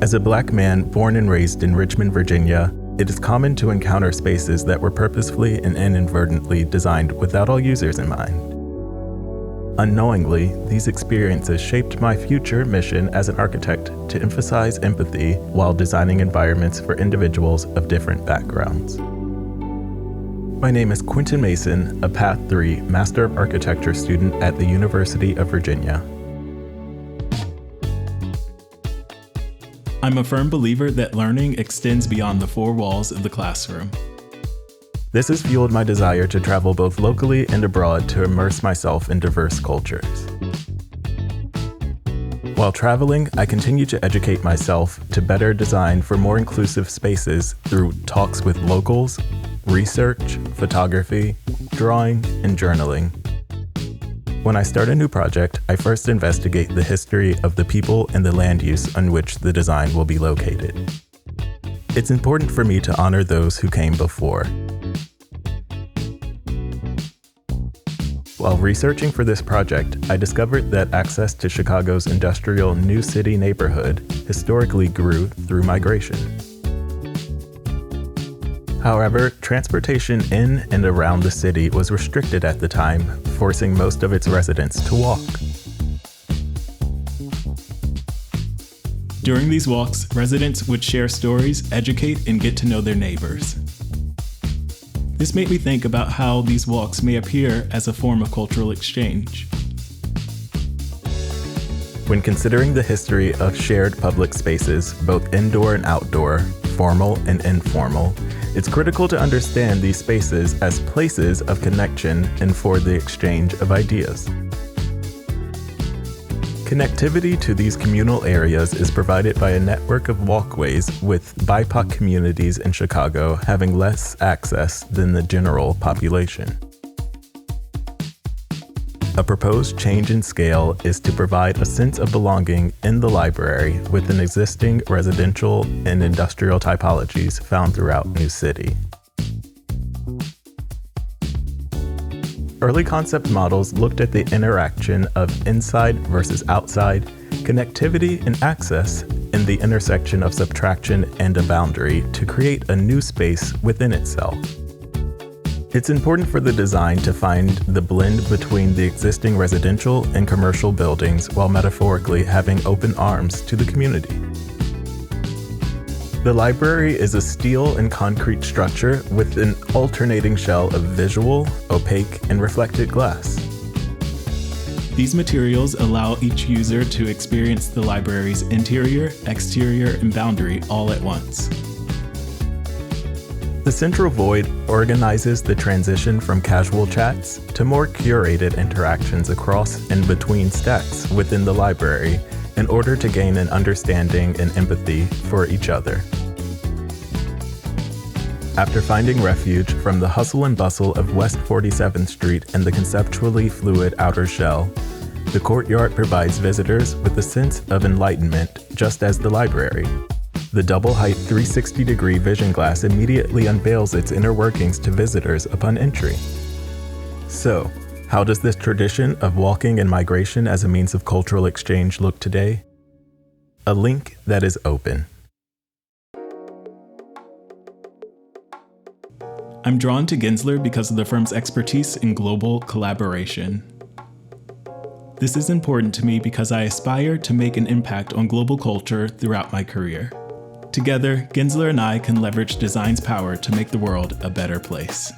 As a Black man born and raised in Richmond, Virginia, it is common to encounter spaces that were purposefully and inadvertently designed without all users in mind. Unknowingly, these experiences shaped my future mission as an architect to emphasize empathy while designing environments for individuals of different backgrounds. My name is Quinton Mason, a Path 3 Master of Architecture student at the University of Virginia. I'm a firm believer that learning extends beyond the four walls of the classroom. This has fueled my desire to travel both locally and abroad to immerse myself in diverse cultures. While traveling, I continue to educate myself to better design for more inclusive spaces through talks with locals, research, photography, drawing, and journaling. When I start a new project, I first investigate the history of the people and the land use on which the design will be located. It's important for me to honor those who came before. While researching for this project, I discovered that access to Chicago's industrial New City neighborhood historically grew through migration. However, transportation in and around the city was restricted at the time, forcing most of its residents to walk. During these walks, residents would share stories, educate, and get to know their neighbors. This made me think about how these walks may appear as a form of cultural exchange. When considering the history of shared public spaces, both indoor and outdoor, formal and informal, it's critical to understand these spaces as places of connection and for the exchange of ideas. Connectivity to these communal areas is provided by a network of walkways, with BIPOC communities in Chicago having less access than the general population. A proposed change in scale is to provide a sense of belonging in the library within existing residential and industrial typologies found throughout New City. Early concept models looked at the interaction of inside versus outside, connectivity and access, and the intersection of subtraction and a boundary to create a new space within itself. It's important for the design to find the blend between the existing residential and commercial buildings while metaphorically having open arms to the community. The library is a steel and concrete structure with an alternating shell of visual, opaque, and reflected glass. These materials allow each user to experience the library's interior, exterior, and boundary all at once. The central void organizes the transition from casual chats to more curated interactions across and between stacks within the library in order to gain an understanding and empathy for each other. After finding refuge from the hustle and bustle of West 47th Street and the conceptually fluid outer shell, the courtyard provides visitors with a sense of enlightenment, just as the library. The double-height 360-degree vision glass immediately unveils its inner workings to visitors upon entry. So, how does this tradition of walking and migration as a means of cultural exchange look today? A link that is open. I'm drawn to Gensler because of the firm's expertise in global collaboration. This is important to me because I aspire to make an impact on global culture throughout my career. Together, Gensler and I can leverage design's power to make the world a better place.